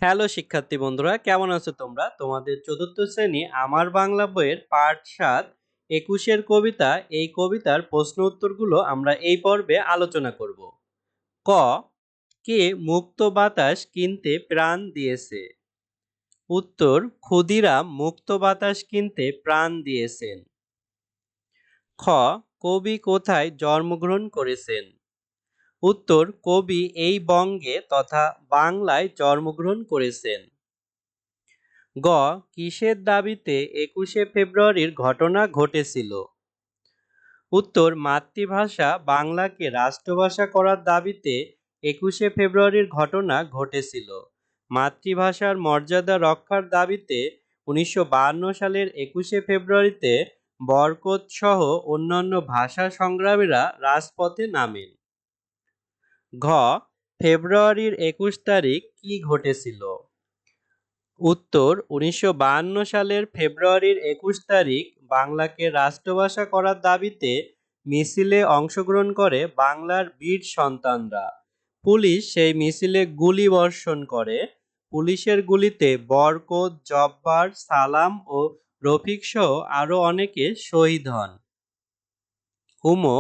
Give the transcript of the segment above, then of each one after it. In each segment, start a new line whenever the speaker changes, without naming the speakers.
Hello শিক্ষার্থী বন্ধুরা, কেমন আছো তোমরা? তোমাদের চতুর্থ শ্রেণী আমার বাংলা বইয়ের পাঠ ৭ একুশের কবিতা, এই কবিতার প্রশ্ন উত্তরগুলো আমরা এই পর্বে আলোচনা করব। ক, কে মুক্ত বাতাস কিনতে প্রাণ দিয়েছে? উত্তর, ক্ষুদিরাম মুক্ত বাতাস কিনতে প্রাণ দিয়েছেন। খ, কবি কোথায় জন্মগ্রহণ করেছেন? উত্তর, কবি এই বঙ্গে তথা বাংলায় জন্মগ্রহণ করেছেন। গ, কিসের দাবিতে ২১শে ফেব্রুয়ারির ঘটনা ঘটেছিল? উত্তর, মাতৃভাষা বাংলাকে রাষ্ট্রভাষা করার দাবিতে ২১শে ফেব্রুয়ারির ঘটনা ঘটেছিল। মাতৃভাষার মর্যাদা রক্ষার দাবিতে ১৯৫২ সালের ২১শে ফেব্রুয়ারিতে বরকত সহ অন্যান্য ভাষা সংগ্রামীরা রাজপথে নামেন। ঘ, ফেব্রুয়ারির ২১ তারিখ কি ঘটেছিল? উত্তর, ১৯৫২ সালের ফেব্রুয়ারির ২১ তারিখ বাংলাকে রাষ্ট্রভাষা করার দাবিতে মিছিলে অংশগ্রহণ করে বাংলার বীর সন্তানরা। পুলিশ সেই মিছিলে গুলি বর্ষণ করে। পুলিশের গুলিতে বরকত, জব্বার, সালাম ও রফিক সহ আরও অনেকে শহীদ হন। হুমো,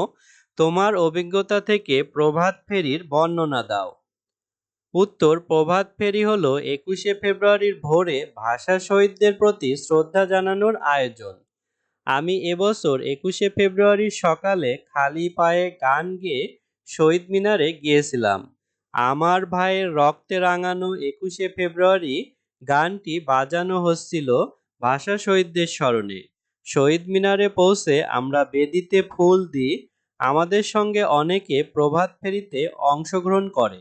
তোমার অভিজ্ঞতা থেকে প্রভাত ফেরির বর্ণনা দাও। উত্তর, প্রভাত ফেরি হলো ২১শে ফেব্রুয়ারির ভোরে ভাষা শহীদদের প্রতি শ্রদ্ধা জানানোর আয়োজন। আমি এবছর ২১শে ফেব্রুয়ারির সকালে খালি পায়ে গান গেয়ে শহীদ মিনারে গিয়েছিলাম। আমার ভাইয়ের রক্তে রাঙানো ২১শে ফেব্রুয়ারি গানটি বাজানো হচ্ছিল ভাষা শহীদদের স্মরণে। শহীদ মিনারে পৌঁছে আমরা বেদিতে ফুল দিই। আমাদের সঙ্গে অনেকে প্রভাত ফেরিতে অংশগ্রহণ করে।